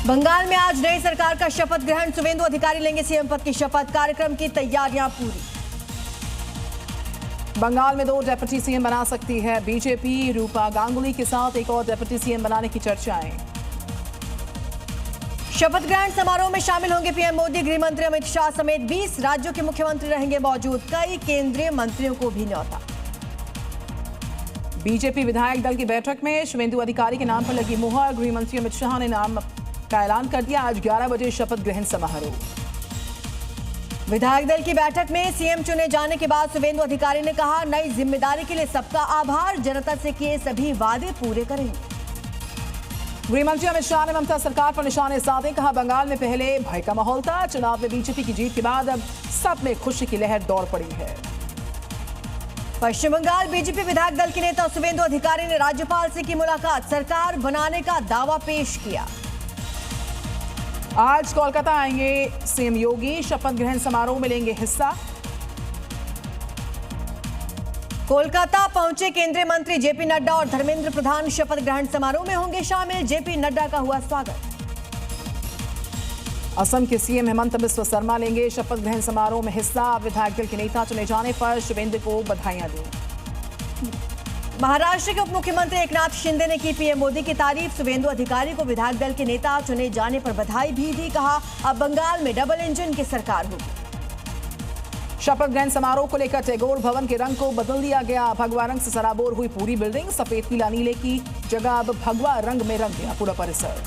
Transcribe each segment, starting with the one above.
बंगाल में आज नई सरकार का शपथ ग्रहण। शुवेंदु अधिकारी लेंगे सीएम पद की शपथ। कार्यक्रम की तैयारियां पूरी। बंगाल में 2 डेप्यूटी सीएम बना सकती है बीजेपी। रूपा गांगुली के साथ एक और डेप्यूटी सीएम बनाने की चर्चाएं। शपथ ग्रहण समारोह में शामिल होंगे पीएम मोदी। गृह मंत्री अमित शाह समेत 20 राज्यों के मुख्यमंत्री रहेंगे मौजूद। कई केंद्रीय मंत्रियों को भी न्योता। बीजेपी विधायक दल की बैठक में शुवेंदु अधिकारी के नाम पर लगी मुहर। गृह मंत्री अमित शाह ने नाम का ऐलान कर दिया। आज 11 बजे शपथ ग्रहण समारोह। विधायक दल की बैठक में सीएम चुने जाने के बाद शुवेंदु अधिकारी ने कहा, नई जिम्मेदारी के लिए सबका आभार। जनता से किए सभी वादे पूरे करेंगे। गृह मंत्री अमित शाह ने ममता सरकार पर निशाने साधे। कहा, बंगाल में पहले भय का माहौल था। चुनाव में बीजेपी की जीत के बाद अब सब में खुशी की लहर दौड़ पड़ी है। पश्चिम बंगाल बीजेपी विधायक दल के नेता शुवेंदु अधिकारी ने राज्यपाल से की मुलाकात। सरकार बनाने का दावा पेश किया। आज कोलकाता आएंगे सीएम योगी। शपथ ग्रहण समारोह में लेंगे हिस्सा। कोलकाता पहुंचे केंद्रीय मंत्री जेपी नड्डा और धर्मेंद्र प्रधान शपथ ग्रहण समारोह में होंगे शामिल। जेपी नड्डा का हुआ स्वागत। असम के सीएम हेमंत बिस्वा शर्मा लेंगे शपथ ग्रहण समारोह में हिस्सा। विधायक दल के नेता चुने जाने पर शुवेंदु को बधाइयां दी। महाराष्ट्र के उप मुख्यमंत्री एकनाथ शिंदे ने की पीएम मोदी की तारीफ। शुवेंदु अधिकारी को विधायक दल के नेता चुने जाने पर बधाई भी दी। कहा, अब बंगाल में डबल इंजन की सरकार होगी। शपथ ग्रहण समारोह को लेकर टैगोर भवन के रंग को बदल दिया गया। भगवा रंग से सराबोर हुई पूरी बिल्डिंग। सफेद पीला नीले की जगह अब भगवा रंग में रंग गया पूरा परिसर।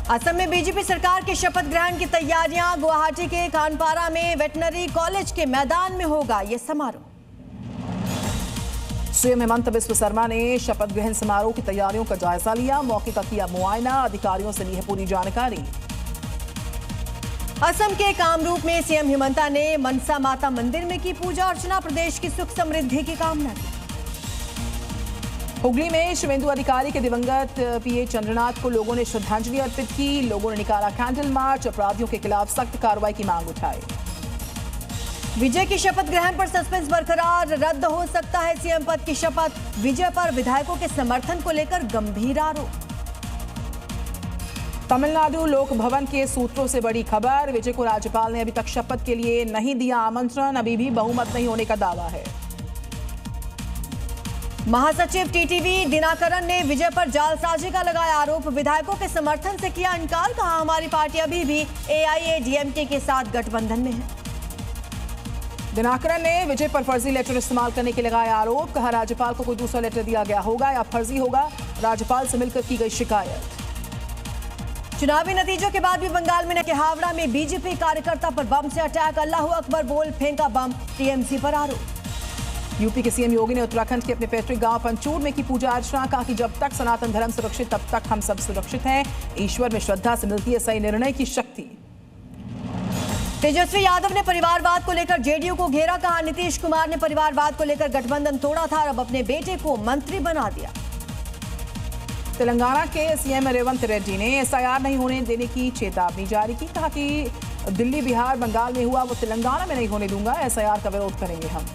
असम में बीजेपी सरकार के शपथ ग्रहण की तैयारियां। गुवाहाटी के कानपारा में वेटनरी कॉलेज के मैदान में होगा यह समारोह। सीएम हेमंत बिस्वा शर्मा ने शपथ ग्रहण समारोह की तैयारियों का जायजा लिया। मौके का किया मुआयना। अधिकारियों से ली है पूरी जानकारी। असम के कामरूप में सीएम हेमंता ने मनसा माता मंदिर में की पूजा अर्चना। प्रदेश की सुख समृद्धि की कामना की। हुगली में शुवेंदु अधिकारी के दिवंगत पीए चंद्रनाथ को लोगों ने श्रद्धांजलि अर्पित की। लोगों ने निकाला कैंडल मार्च। अपराधियों के खिलाफ सख्त कार्रवाई की मांग उठाई। विजय की शपथ ग्रहण पर सस्पेंस बरकरार। रद्द हो सकता है सीएम पद की शपथ। विजय पर विधायकों के समर्थन को लेकर गंभीर आरोप। तमिलनाडु लोक भवन के सूत्रों से बड़ी खबर। विजय को राज्यपाल ने अभी तक शपथ के लिए नहीं दिया आमंत्रण। अभी भी बहुमत नहीं होने का दावा है। महासचिव टीटीवी दिनाकरन ने विजय पर जालसाजी का लगाया आरोप। विधायकों के समर्थन से किया इनकार। कहा, हमारी पार्टी अभी भी एआईएडीएमके के साथ गठबंधन में है। दिनाकरन ने विजय पर फर्जी लेटर इस्तेमाल करने के लगाया आरोप। कहा, राज्यपाल को कोई दूसरा लेटर दिया गया होगा या फर्जी होगा। राज्यपाल से मिलकर की गई शिकायत। चुनावी नतीजों के बाद भी बंगाल में के हावड़ा में बीजेपी कार्यकर्ता पर बम से अटैक। अल्लाहू अकबर बोल फेंका बम। टीएमसी पर आरोप। यूपी के सीएम योगी ने उत्तराखंड के अपने पैतृक गांव पंचूर में की पूजा अर्चना। कहा कि जब तक सनातन धर्म सुरक्षित तब तक हम सब सुरक्षित हैं। ईश्वर में श्रद्धा से मिलती है सही निर्णय की शक्ति। तेजस्वी यादव ने परिवारवाद को लेकर जेडीयू को घेरा। कहा, नीतीश कुमार ने परिवारवाद को लेकर गठबंधन तोड़ा था और अब अपने बेटे को मंत्री बना दिया। तेलंगाना के सीएम रेवंत रेड्डी ने एसआईआर नहीं होने देने की चेतावनी जारी की। कहा कि दिल्ली बिहार बंगाल में हुआ वो तेलंगाना में नहीं होने दूंगा। एसआईआर का विरोध करेंगे हम।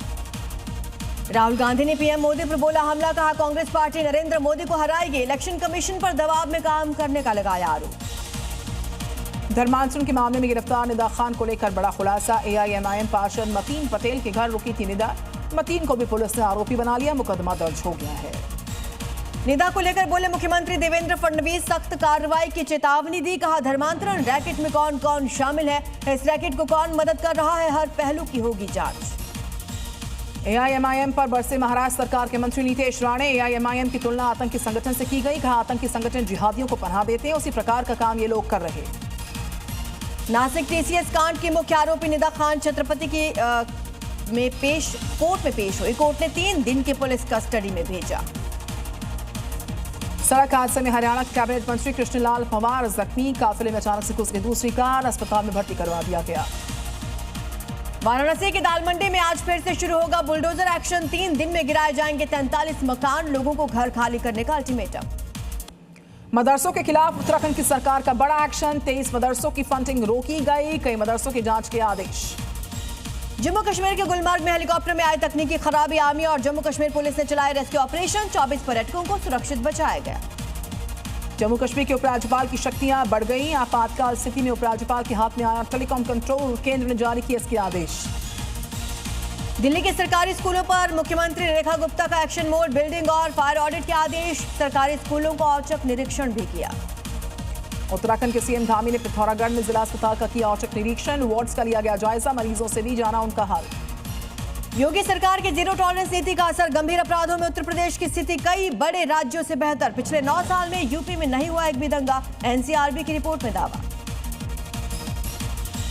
राहुल गांधी ने पीएम मोदी पर बोला हमला। कहा, कांग्रेस पार्टी नरेंद्र मोदी को हराएगी। इलेक्शन कमीशन पर दबाव में काम करने का लगाया आरोप। धर्मांतरण के मामले में गिरफ्तार निदा खान को लेकर बड़ा खुलासा। एआईएमआईएम पार्षद मतीन पटेल के घर रुकी थी निदा। मतीन को भी पुलिस ने आरोपी बना लिया। मुकदमा दर्ज हो गया है। निदा को लेकर बोले मुख्यमंत्री देवेंद्र फडणवीस। सख्त कार्रवाई की चेतावनी दी। कहा, धर्मांतरण रैकेट में कौन कौन शामिल है, इस रैकेट को कौन मदद कर रहा है, हर पहलू की होगी जांच। एआईएमआईएम पर बरसे महाराष्ट्र सरकार के मंत्री नीतीश राणे। एआईएमआईएम की तुलना आतंकी संगठन से की गई। कहा, आतंकी संगठन जिहादियों को पनाह देते हैं, उसी प्रकार का काम ये लोग कर रहे। नासिक टीसीएस कांड की मुख्य आरोपी निदा खान छत्रपति की कोर्ट में पेश हुई। कोर्ट ने 3 दिन की पुलिस कस्टडी में भेजा। सड़क हादसे में हरियाणा के कैबिनेट मंत्री कृष्णलाल पंवार जख्मी। काफिले में अचानक से घुस गई दूसरी कार। अस्पताल में भर्ती करवा दिया गया। वाराणसी के दाल मंडी में आज फिर से शुरू होगा बुलडोजर एक्शन। 3 दिन में गिराए जाएंगे 43 मकान। लोगों को घर खाली करने का अल्टीमेटम। मदरसों के खिलाफ उत्तराखंड की सरकार का बड़ा एक्शन। 23 मदरसों की फंडिंग रोकी गई। कई मदरसों की जांच के आदेश। जम्मू कश्मीर के गुलमर्ग में हेलीकॉप्टर में आई तकनीकी खराबी। आर्मी और जम्मू कश्मीर पुलिस ने चलाए रेस्क्यू ऑपरेशन। 24 पर्यटकों को सुरक्षित बचाया गया। जम्मू कश्मीर के उपराज्यपाल की शक्तियां बढ़ गई। आपातकाल स्थिति में उपराज्यपाल के हाथ में आया टेलीकॉम कंट्रोल, केंद्र ने जारी किए इसके आदेश। दिल्ली के सरकारी स्कूलों पर मुख्यमंत्री रेखा गुप्ता का एक्शन मोड, बिल्डिंग और फायर ऑडिट के आदेश। सरकारी स्कूलों का औचक निरीक्षण भी किया। उत्तराखंड के सीएम धामी ने पिथौरागढ़ में जिला अस्पताल का किया औचक निरीक्षण, वार्ड्स का लिया गया जायजा, मरीजों से भी जाना उनका हाल। योगी सरकार के जीरो टॉलरेंस नीति का असर, गंभीर अपराधों में उत्तर प्रदेश की स्थिति कई बड़े राज्यों से बेहतर। पिछले 9 साल में यूपी में नहीं हुआ एक भी दंगा, एनसीआरबी की रिपोर्ट में दावा।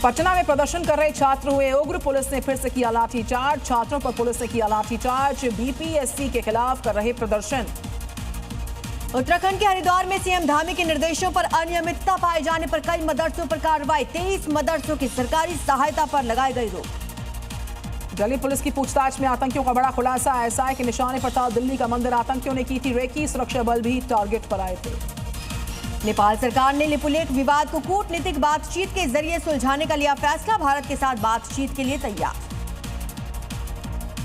पटना में प्रदर्शन कर रहे छात्र हुए उग्र, पुलिस ने फिर से किया लाठीचार्ज। छात्रों पर पुलिस ने किया लाठीचार्ज, बीपीएससी के खिलाफ कर रहे प्रदर्शन। उत्तराखंड के हरिद्वार में सीएम धामी के निर्देशों पर अनियमितता पाए जाने पर कई मदरसों पर कार्रवाई। 23 मदरसों की सरकारी सहायता पर लगाई गई रोक। दिल्ली पुलिस की पूछताछ में आतंकियों का बड़ा खुलासा, एसआई के निशाने पर था दिल्ली का मंदिर, आतंकियों ने की थी रेकी, सुरक्षा बल भी टारगेट पर आए थे। नेपाल सरकार ने लिपुलेख विवाद को कूटनीतिक बातचीत के जरिए सुलझाने का लिया फैसला, भारत के साथ बातचीत के लिए तैयार।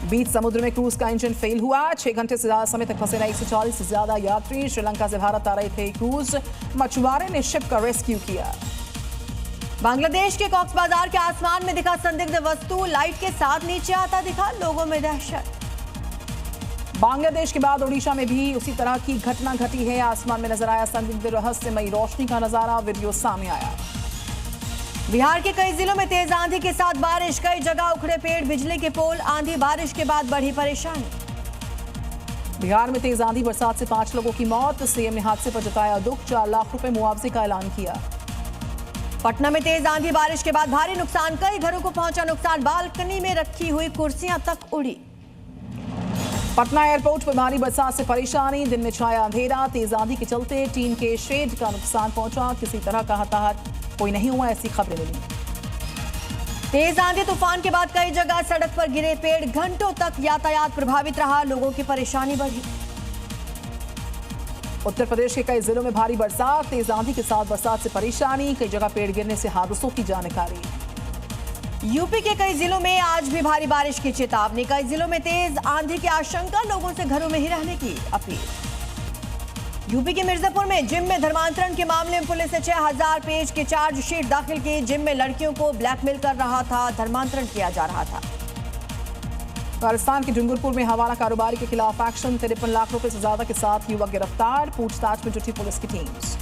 बीच समुद्र में क्रूज का इंजन फेल हुआ, 6 घंटे से ज्यादा समय तक फंसे रहे 140 से ज्यादा यात्री। श्रीलंका से भारत आ रहे थे क्रूज, मछुआरे ने शिप का रेस्क्यू किया। बांग्लादेश के कॉक्स बाजार के आसमान में दिखा संदिग्ध वस्तु, लाइट के साथ नीचे आता दिखा, लोगों में दहशत। बांग्लादेश के बाद ओडिशा में भी उसी तरह की घटना घटी है, आसमान में नजर आया संदिग्ध रहस्यमयी रोशनी का नजारा, वीडियो सामने आया। बिहार के कई जिलों में तेज आंधी के साथ बारिश, कई जगह उखड़े पेड़, बिजली के पोल, आंधी बारिश के बाद बढ़ी परेशानी। बिहार में तेज आंधी बरसात से 5 लोगों की मौत, सीएम ने हादसे पर जताया दुख, 4 लाख रुपए मुआवजे का ऐलान किया। पटना में तेज आंधी बारिश के बाद भारी नुकसान, कई घरों को पहुंचा नुकसान, बालकनी में रखी हुई कुर्सियां तक उड़ी। पटना एयरपोर्ट पर भारी बरसात से परेशानी, दिन में छाया अंधेरा, तेज आंधी के चलते टीन के शेड का नुकसान पहुंचा, किसी तरह का हताहत कोई नहीं हुआ, ऐसी खबरें मिली। तेज आंधी तूफान के बाद कई जगह सड़क पर गिरे पेड़, घंटों तक यातायात प्रभावित रहा, लोगों की परेशानी बढ़ी। उत्तर प्रदेश के कई जिलों में भारी बरसात, तेज आंधी के साथ बरसात से परेशानी, कई जगह पेड़ गिरने से हादसों की जानकारी। यूपी के कई जिलों में आज भी भारी बारिश की चेतावनी, कई जिलों में तेज आंधी की आशंका, लोगों से घरों में ही रहने की अपील। यूपी के मिर्जापुर में जिम में धर्मांतरण के मामले में पुलिस ने 6000 पेज की चार्जशीट दाखिल की, जिम में लड़कियों को ब्लैकमेल कर रहा था, धर्मांतरण किया जा रहा था। राजस्थान के डूंगरपुर में हवाला कारोबारी के खिलाफ एक्शन, 53 लाख रुपए से ज्यादा के साथ युवक गिरफ्तार, पूछताछ में जुटी पुलिस की टीम्स।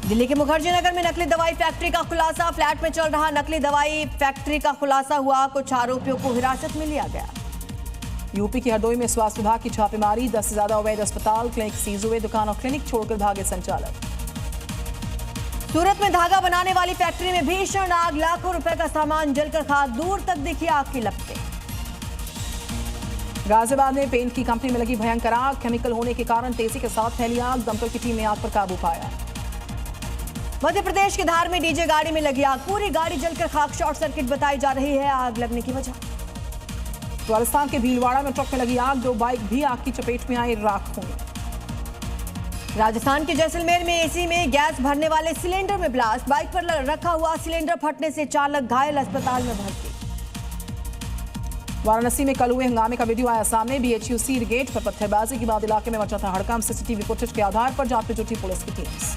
दिल्ली के मुखर्जी नगर में नकली दवाई फैक्ट्री का खुलासा, फ्लैट में चल रहा नकली दवाई फैक्ट्री का खुलासा हुआ, कुछ आरोपियों को हिरासत में लिया गया। यूपी के हरदोई में स्वास्थ्य विभाग की छापेमारी, 10 से ज्यादा अवैध अस्पताल, क्लिनिक सीज हुए, दुकान और क्लिनिक छोड़कर भागे संचालक। सूरत में धागा बनाने वाली फैक्ट्री में भीषण आग, लाखों रुपए का सामान जलकर खाक, दूर तक दिखी आग की लपटें। गाजियाबाद में पेंट की कंपनी में लगी भयंकर आग, केमिकल होने के कारण तेजी के साथ फैली आग, दमकल की टीम ने आग पर काबू पाया। मध्य प्रदेश के धार में डीजे गाड़ी में लगी आग, पूरी गाड़ी जलकर खाक, शॉर्ट सर्किट बताई जा रही है आग लगने की वजह। राजस्थान के भीलवाड़ा में ट्रक में लगी आग, 2 बाइक भी आग की चपेट में आई, राख हुई। राजस्थान के जैसलमेर में एसी में गैस भरने वाले सिलेंडर में ब्लास्ट, बाइक पर रखा हुआ सिलेंडर फटने से चालक घायल, अस्पताल में भर्ती। वाराणसी में कल हुए हंगामे का वीडियो आया सामने, बीएचयू सीर गेट पर पत्थरबाजी के बाद इलाके में मचा था हड़कंप, सीसीटीवी फुटेज के आधार पर जांच में जुटी पुलिस की टीम्स।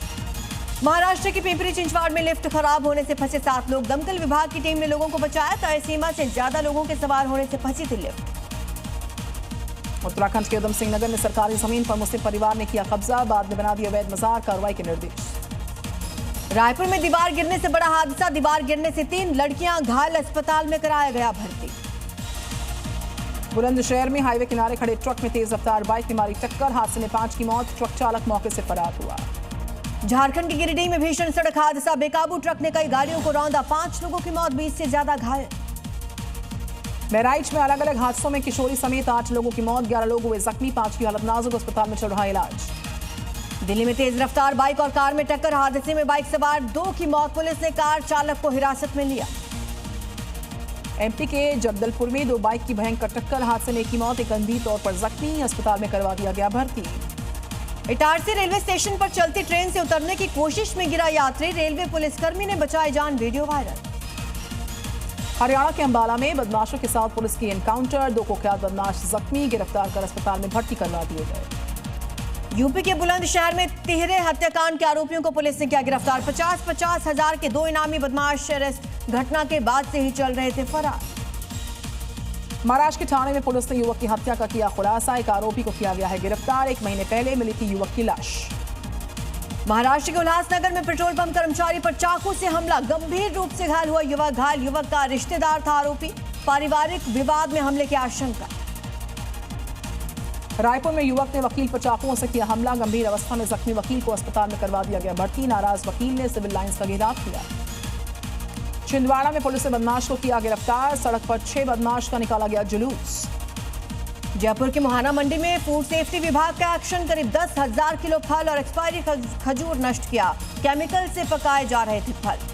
महाराष्ट्र के पिंपरी चिंचवाड़ में लिफ्ट खराब होने से फंसे 7 लोग, दमकल विभाग की टीम ने लोगों को बचाया, तय सीमा से ज्यादा लोगों के सवार होने से फंसी थी लिफ्ट। उत्तराखंड के उधम सिंह नगर में सरकारी जमीन पर मुस्लिम परिवार ने किया कब्जा, बाद में बना दिया अवैध मजार, कार्रवाई के निर्देश। रायपुर में दीवार गिरने से बड़ा हादसा, दीवार गिरने से 3 लड़कियां घायल, अस्पताल में कराया गया भर्ती। बुलंदशहर में हाईवे किनारे खड़े ट्रक में तेज रफ्तार बाइक ने मारी टक्कर, हादसे में 5 की मौत, ट्रक चालक मौके से फरार हुआ। झारखंड के गिरिडीह में भीषण सड़क हादसा, बेकाबू ट्रक ने कई गाड़ियों को रौंदा, 5 लोगों की मौत, 20 से ज्यादा घायल। बहराइच में अलग अलग हादसों में किशोरी समेत 8 लोगों की मौत, 11 लोग हुए जख्मी, 5 की हालत नाजुक, अस्पताल में चल रहा इलाज। दिल्ली में तेज रफ्तार बाइक और कार में टक्कर, हादसे में बाइक सवार 2 की मौत, पुलिस ने कार चालक को हिरासत में लिया। एमपी के जगदलपुर में 2 बाइक की भयंकर टक्कर, हादसे में 1 की मौत, एक गंभीर तौर पर जख्मी, अस्पताल में करवा दिया गया भर्ती। इटारसी रेलवे स्टेशन पर चलती ट्रेन से उतरने की कोशिश में गिरा यात्री, रेलवे पुलिसकर्मी ने बचाई जान, वीडियो वायरल। हरियाणा के अंबाला में बदमाशों के साथ पुलिस की एनकाउंटर, 2 कुख्यात बदमाश जख्मी, गिरफ्तार कर अस्पताल में भर्ती करवा दिए गए। यूपी के बुलंदशहर में तिहरे हत्याकांड के आरोपियों को पुलिस ने किया गिरफ्तार। 50-50 हजार के 2 इनामी बदमाश अरेस्ट। घटना के बाद से ही चल रहे थे फरार। महाराष्ट्र के ठाणे में पुलिस ने युवक की हत्या का किया खुलासा। एक आरोपी को किया गया है गिरफ्तार। 1 महीने पहले मिली थी युवक की लाश। महाराष्ट्र के उल्लासनगर में पेट्रोल पंप कर्मचारी पर चाकू से हमला। गंभीर रूप से घायल हुआ युवक। घायल युवक का रिश्तेदार था आरोपी। पारिवारिक विवाद में हमले की आशंका। रायपुर में युवक ने वकील पर चाकुओं से किया हमला। गंभीर अवस्था में जख्मी वकील को अस्पताल में करवा दिया गया भर्ती। नाराज वकील ने सिविल लाइंस का घेराव किया। छिंदवाड़ा में पुलिस ने बदमाश को किया गिरफ्तार। सड़क पर 6 बदमाश का निकाला गया जुलूस। जयपुर के मोहाना मंडी में फूड सेफ्टी विभाग का एक्शन। करीब 10,000 किलो फल और एक्सपायरी खजूर नष्ट किया। केमिकल से पकाए जा रहे थे फल।